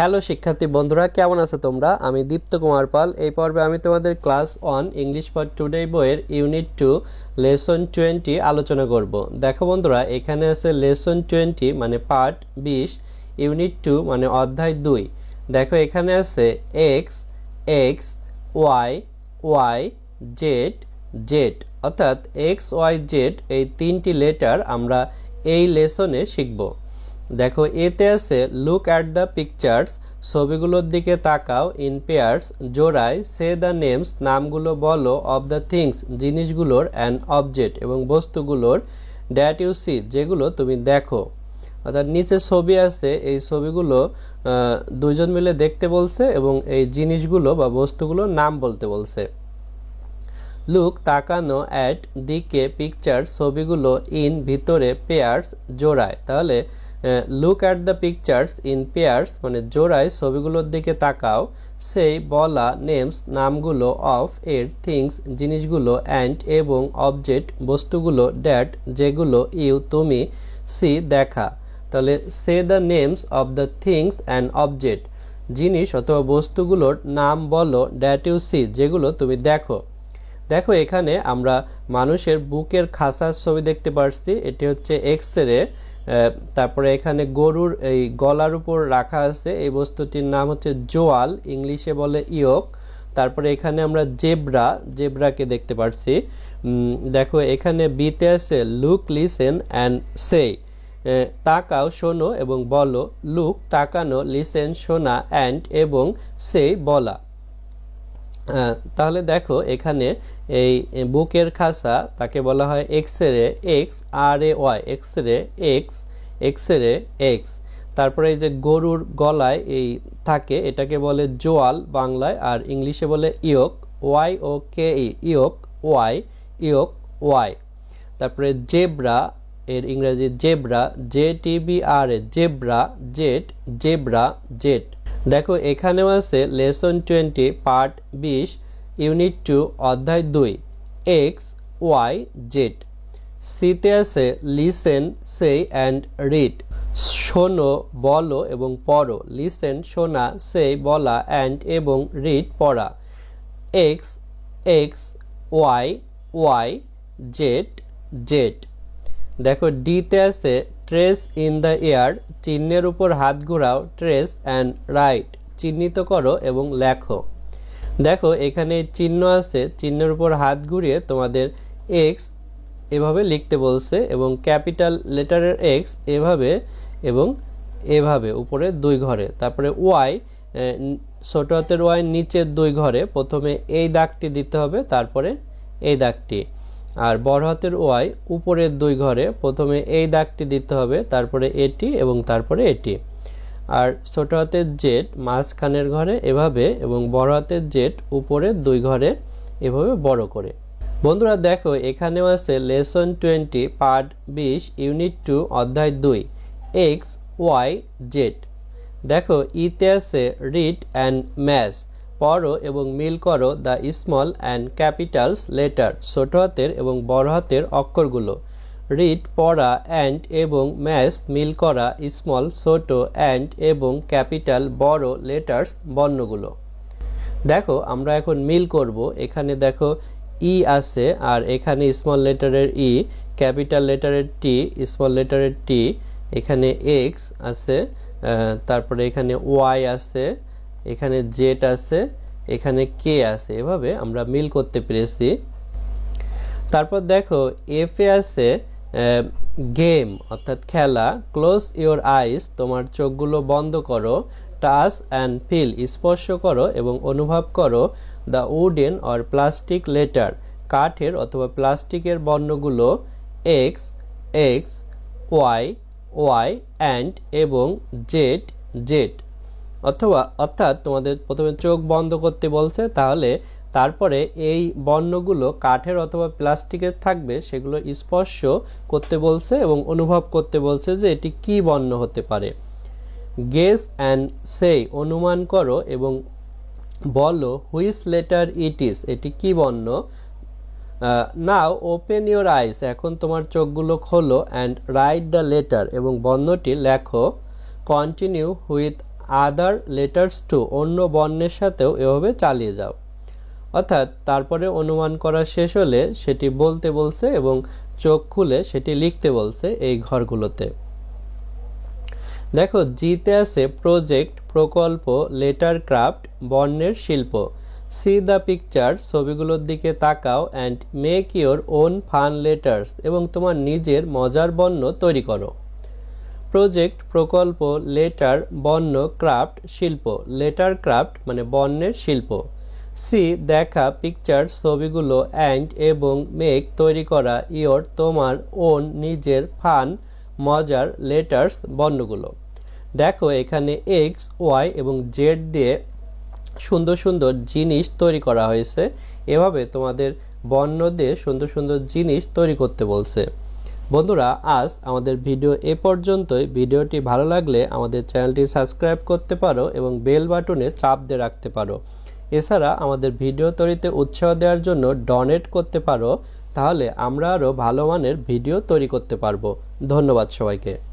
Hello শিক্ষার্থী বন্ধুরা, কেমন আছো তোমরা? আমি দীপ্ত কুমার পাল। এই পর্বে আমি তোমাদের ক্লাস 1 ইংলিশ ফর টুডে বইয়ের ইউনিট 2 লেসন 20 আলোচনা করব। দেখো বন্ধুরা, এখানে আছে লেসন 20 মানে পার্ট 20, ইউনিট 2 মানে অধ্যায় 2। দেখো এখানে আছে x, x, Y, y, z, Z, অর্থাৎ এক্স, ওয়াই, জেড এই তিনটি লেটার আমরা এই লেসনে শিখব। দেখো এতে আছে লুক অ্যাট দ্য পিকচার্স, ছবিগুলোর দিকে তাকাও, ইন পেয়ার্স জোড়ায়, সে দ্য নেমস নামগুলো বলো, অফ দ্য থিংস জিনিসগুলোর, অ্যান্ড অবজেক্ট এবং বস্তুগুলোর, দ্যাট ইউ সি যেগুলো তুমি দেখো। অর্থাৎ নিচে ছবি আছে, এই ছবিগুলো দুইজন মিলে দেখতে বলছে এবং এই জিনিসগুলো বা বস্তুগুলোর নাম বলতে বলছে। লুক তাকানো, অ্যাট দিকে, পিকচার ছবিগুলো, ইন ভিতরে, পেয়ার্স জোড়ায়। তাহলে look at the pictures in pairs মানে জোড়ায় ছবিগুলোর দিকে তাকাও, সেই বলা, নেমস নামগুলো, অফ এর, থিংস জিনিসগুলো, অ্যান্ড এবং, অবজেক্ট বস্তুগুলো, দ্যাট যেগুলো, ইউ তুমি, সি দেখা। তাহলে সে the names of the things and object জিনিস অথবা বস্তুগুলোর নাম বলো, দ্যাট ইউ সি যেগুলো তুমি দেখো। দেখো এখানে আমরা মানুষের বুকের খাসার ছবি দেখতে পাচ্ছি, এটি হচ্ছে এক্স-রে। তারপরে এখানে গরুর এই গলার উপর রাখা আছে, এই বস্তুটির নাম হচ্ছে জোয়াল, ইংলিশে বলে ইয়ক। তারপরে এখানে আমরা জেব্রা, জেব্রাকে দেখতে পাচ্ছি। দেখো এখানে বিতে আছে লুক, লিসেন অ্যান্ড সে, তাকাও শোনো এবং বলো, লুক তাকানো, লিসেন শোনা, অ্যান্ড এবং সে বলা। তাহলে দেখো এখানে এই বুকের খাসা তাকে বলা হয় x-ray, X R A Y, x-ray, X, x-ray, X. তারপরে এই যে গরুর গলায় এই থাকে এটাকে বলে জোয়াল বাংলায়, আর ইংলিশে বলে ইয়ক, ওয়াই ও কে ই, ইয়ক ওয়াই, ইয়ক ওয়াই। তারপরে জেব্রা, এর ইংরেজি জেব্রা, জে টি বি আর এ, জেব্রা, জেড, জেব্রা, জেড। দেখো এখানেও আছে লেসন 20 পার্ট 20 ইউনিট 2 অধ্যায় 2, এক্স, ওয়াই, জেড। সিতে আছে লিসেন, সে অ্যান্ড রিড, শোনো, বলো এবং পড়ো, লিসেন শোনা, সে বলা, অ্যান্ড এবং রিড পড়া। X, x, Y, y, z, z. দেখো ডিতে আছে ট্রেস ইন দ্য এয়ার, চিহ্নের উপর হাত ঘোরাও, ট্রেস অ্যান্ড রাইট চিহ্নিত করো এবং লেখো। দেখো এখানে চিহ্ন আছে, চিহ্নের উপর হাত ঘুরিয়ে তোমাদের এক্স এভাবে লিখতে বলছে এবং ক্যাপিটাল লেটারের এক্স এভাবে এবং এভাবে উপরে 2 ঘরে। তারপরে ওয়াই, ছোট হাতের ওয়াই নিচের 2 ঘরে, প্রথমে এই দাগটি দিতে হবে তারপরে এই দাগটি। আর বড় হাতের ওয়াই উপরের 2 ঘরে, প্রথমে এই দাগটি দিতে হবে তারপরে এটি এবং তারপরে এটি। আর ছোট হাতের জেড মাঝখানের ঘরে এভাবে এবং বড় হাতের জেড উপরের 2 ঘরে এভাবে বড় করে। বন্ধুরা দেখো এখানেও আছে লেসন 20 পার্ট 20 ইউনিট 2 অধ্যায় 2, এক্স, ওয়াই, জেড। দেখো ইতে আছে রিড অ্যান্ড ম্যাচ, পড়ো এবং মিল করো the small and Capitals letter, ছোট হাতের এবং বড় হাতের অক্ষরগুলো। রিড পড়া, অ্যান্ড এবং ম্যাচ মিল করা, স্মল ছোট, অ্যান্ড এবং ক্যাপিটাল বড় লেটার্স বর্ণগুলো। দেখো আমরা এখন মিল করব। এখানে দেখো ই আছে আর এখানে স্মল লেটারের ই, ক্যাপিটাল লেটারের টি, স্মল লেটারের টি, এখানে এক্স আছে, তারপরে এখানে ওয়াই আছে, এখানে জেড আছে, এখানে কে আছে, এভাবে আমরা মিল করতে পেরেছি। তারপর দেখো এফে আছে গেম অর্থাৎ খেলা, ক্লোজ ইওর আইস তোমার চোখগুলো বন্ধ করো, টাচ অ্যান্ড ফিল স্পর্শ করো এবং অনুভব করো, the wooden or plastic letter কাঠের অথবা প্লাস্টিকের বর্ণগুলো, X, x, Y, Y, and এবং জেড, জেড। অর্থাৎ তোমাদের প্রথমে চোখ বন্ধ করতে বলছে, তাহলে তারপরে এই বর্ণগুলো কাঠের অথবা প্লাস্টিকের থাকবে, সেগুলো স্পর্শ করতে বলছে এবং অনুভব করতে বলছে যে এটি কি বর্ণ হতে পারে। গেস অ্যান্ড সে অনুমান করো এবং বলো, হুইচ লেটার ইট ইজ এটি কি বর্ণ। নাও ওপেন ইওর আইস এখন তোমার চোখগুলো খোলো, অ্যান্ড রাইট দ্য লেটার এবং বর্ণটি লেখো। Continue with other letters to, অন্য বর্ণের সাথেও এভাবে চালিয়ে যাও। অর্থাৎ তারপরে অনুমান করা শেষ হলে সেটি বলতে বলছে এবং চোখ খুলে সেটি লিখতে বলছে এই ঘরগুলোতে। দেখো জিতে আছে প্রজেক্ট, প্রকল্প, লেটার ক্রাফট, বর্ণের শিল্প। সি দ্য পিকচার, ছবিগুলোর দিকে তাকাও, and make your own fun letters, এবং তোমার নিজের মজার বর্ণ তৈরি করো। প্রজেক্ট প্রকল্প, লেটার বর্ণ, ক্রাফট শিল্প। লেটার ক্রাফট মানে বর্ণের শিল্প। সি দেখা, পিকচার ছবিগুলো, অ্যান্ড এবং মেক তৈরি করা, ইয়োর তোমার, ওন নিজের, ফান মজার, লেটার্স বর্ণগুলো। দেখো এখানে এক্স, ওয়াই এবং জেড দিয়ে সুন্দর সুন্দর জিনিস তৈরি করা হয়েছে। এভাবে তোমাদের বর্ণ দিয়ে সুন্দর সুন্দর জিনিস তৈরি করতে বলছে। বন্ধুরা আজ আমাদের ভিডিও এ পর্যন্তই। ভিডিওটি ভালো লাগলে আমাদের চ্যানেলটি সাবস্ক্রাইব করতে পারো এবং বেল বাটনে চাপ দিয়ে রাখতে পারো। এছাড়া আমাদের ভিডিও তৈরিতে উৎসাহ দেওয়ার জন্য ডোনেট করতে পারো, তাহলে আমরা আরও ভালো মানের ভিডিও তৈরি করতে পারবো। ধন্যবাদ সবাইকে।